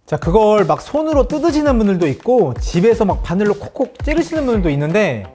자, 그걸 막 손으로 뜯으시는 분들도 있고 집에서 막 바늘로 콕콕 찌르시는 분들도 있는데,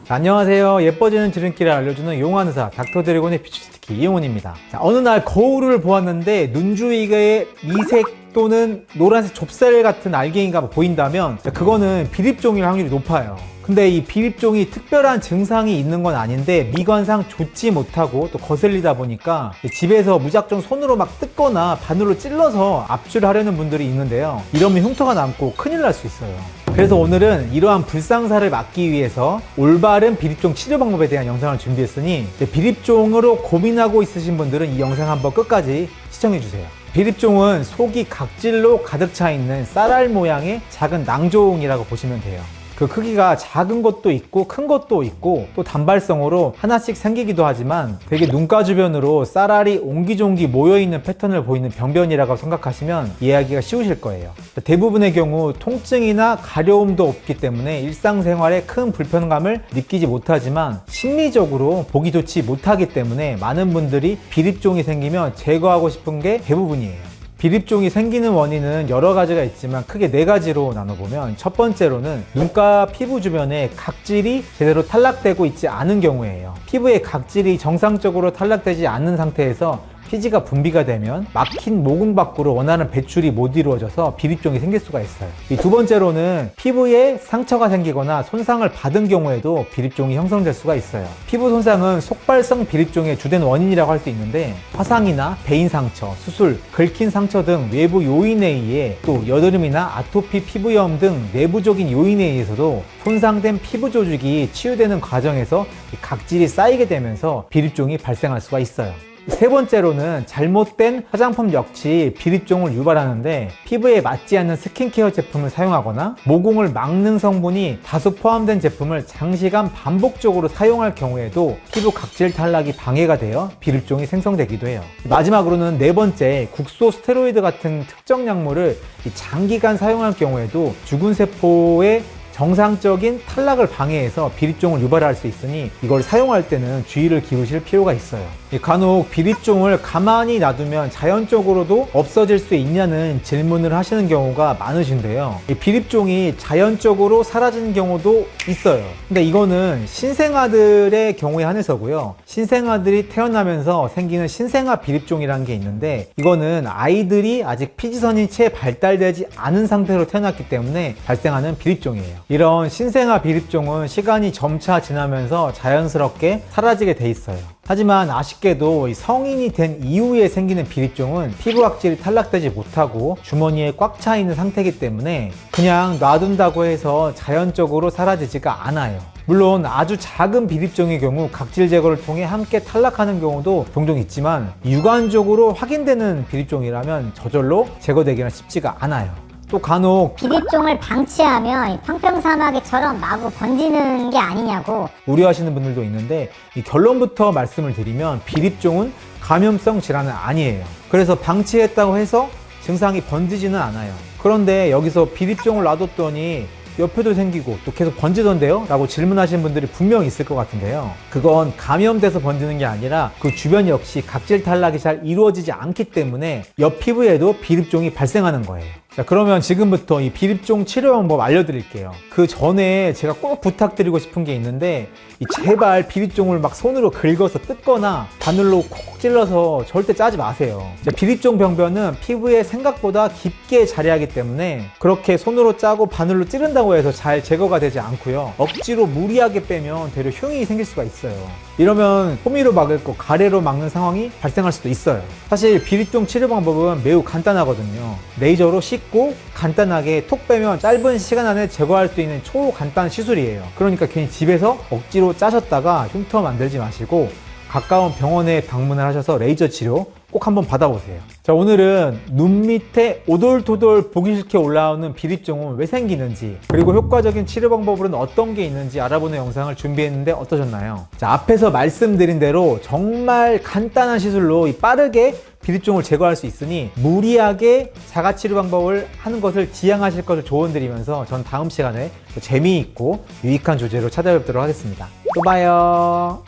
자, 안녕하세요. 예뻐지는 지름길을 알려주는 용한 의사 닥터드래곤의 뷰티스티키 이용훈입니다. 자, 어느 날 거울을 보았는데 눈 주위에 미색 또는 노란색 좁쌀 같은 알갱이가 보인다면, 자, 그거는 비립종일 확률이 높아요. 근데 이 비립종이 특별한 증상이 있는 건 아닌데 미관상 좋지 못하고 또 거슬리다 보니까 집에서 무작정 손으로 막 뜯거나 바늘로 찔러서 압출하려는 분들이 있는데요. 이러면 흉터가 남고 큰일 날 수 있어요. 그래서 오늘은 이러한 불상사를 막기 위해서 올바른 비립종 치료 방법에 대한 영상을 준비했으니 비립종으로 고민하고 있으신 분들은 이 영상 한번 끝까지 시청해주세요. 비립종은 속이 각질로 가득 차 있는 쌀알 모양의 작은 낭종이라고 보시면 돼요. 그 크기가 작은 것도 있고 큰 것도 있고 또 단발성으로 하나씩 생기기도 하지만 되게 눈가 주변으로 쌀알이 옹기종기 모여있는 패턴을 보이는 병변이라고 생각하시면 이해하기가 쉬우실 거예요. 대부분의 경우 통증이나 가려움도 없기 때문에 일상생활에 큰 불편감을 느끼지 못하지만 심리적으로 보기 좋지 못하기 때문에 많은 분들이 비립종이 생기면 제거하고 싶은 게 대부분이에요. 비립종이 생기는 원인은 여러 가지가 있지만 크게 4가지로 나눠보면, 첫 번째로는 눈가 피부 주변에 각질이 제대로 탈락되고 있지 않은 경우예요. 피부의 각질이 정상적으로 탈락되지 않는 상태에서 피지가 분비가 되면 막힌 모공 밖으로 원하는 배출이 못 이루어져서 비립종이 생길 수가 있어요. 이 두 번째로는 피부에 상처가 생기거나 손상을 받은 경우에도 비립종이 형성될 수가 있어요. 피부 손상은 속발성 비립종의 주된 원인이라고 할 수 있는데, 화상이나 베인 상처, 수술, 긁힌 상처 등 외부 요인에 의해 또 여드름이나 아토피 피부염 등 내부적인 요인에 의해서도 손상된 피부 조직이 치유되는 과정에서 각질이 쌓이게 되면서 비립종이 발생할 수가 있어요. 세 번째로는 잘못된 화장품 역시 비립종을 유발하는데, 피부에 맞지 않는 스킨케어 제품을 사용하거나 모공을 막는 성분이 다수 포함된 제품을 장시간 반복적으로 사용할 경우에도 피부 각질 탈락이 방해가 되어 비립종이 생성되기도 해요. 마지막으로는 4번째, 국소 스테로이드 같은 특정 약물을 장기간 사용할 경우에도 죽은 세포의 정상적인 탈락을 방해해서 비립종을 유발할 수 있으니 이걸 사용할 때는 주의를 기울이실 필요가 있어요. 간혹 비립종을 가만히 놔두면 자연적으로도 없어질 수 있냐는 질문을 하시는 경우가 많으신데요. 비립종이 자연적으로 사라지는 경우도 있어요. 근데 이거는 신생아들의 경우에 한해서고요. 신생아들이 태어나면서 생기는 신생아 비립종이라는 게 있는데, 이거는 아이들이 아직 피지선이 채 발달되지 않은 상태로 태어났기 때문에 발생하는 비립종이에요. 이런 신생아 비립종은 시간이 점차 지나면서 자연스럽게 사라지게 돼 있어요. 하지만 아쉽게도 성인이 된 이후에 생기는 비립종은 피부 각질이 탈락되지 못하고 주머니에 꽉 차 있는 상태이기 때문에 그냥 놔둔다고 해서 자연적으로 사라지지가 않아요. 물론 아주 작은 비립종의 경우 각질 제거를 통해 함께 탈락하는 경우도 종종 있지만, 유관적으로 확인되는 비립종이라면 저절로 제거되기는 쉽지가 않아요. 또 간혹 비립종을 방치하면 평평사마귀처럼 마구 번지는 게 아니냐고 우려하시는 분들도 있는데, 이 결론부터 말씀을 드리면 비립종은 감염성 질환은 아니에요. 그래서 방치했다고 해서 증상이 번지지는 않아요. 그런데 여기서 비립종을 놔뒀더니 옆에도 생기고 또 계속 번지던데요? 라고 질문하시는 분들이 분명히 있을 것 같은데요. 그건 감염돼서 번지는 게 아니라 그 주변 역시 각질 탈락이 잘 이루어지지 않기 때문에 옆 피부에도 비립종이 발생하는 거예요. 자, 그러면 지금부터 이 비립종 치료 방법 알려드릴게요. 그 전에 제가 꼭 부탁드리고 싶은 게 있는데, 제발 비립종을 막 손으로 긁어서 뜯거나 바늘로 콕 찔러서 절대 짜지 마세요. 비립종 병변은 피부에 생각보다 깊게 자리하기 때문에 그렇게 손으로 짜고 바늘로 찌른다고 해서 잘 제거가 되지 않고요. 억지로 무리하게 빼면 되려 흉이 생길 수가 있어요. 이러면 호미로 막을 거 가래로 막는 상황이 발생할 수도 있어요. 사실 비립종 치료 방법은 매우 간단하거든요. 레이저로 씻고 간단하게 톡 빼면 짧은 시간 안에 제거할 수 있는 초간단 시술이에요. 그러니까 괜히 집에서 억지로 짜셨다가 흉터 만들지 마시고 가까운 병원에 방문을 하셔서 레이저 치료 꼭 한번 받아보세요. 자, 오늘은 눈 밑에 오돌토돌 보기 싫게 올라오는 비립종은 왜 생기는지, 그리고 효과적인 치료 방법으로는 어떤 게 있는지 알아보는 영상을 준비했는데 어떠셨나요? 자, 앞에서 말씀드린 대로 정말 간단한 시술로 빠르게 비립종을 제거할 수 있으니 무리하게 자가치료 방법을 하는 것을 지양하실 것을 조언드리면서 전 다음 시간에 더 재미있고 유익한 주제로 찾아뵙도록 하겠습니다. 또 봐요.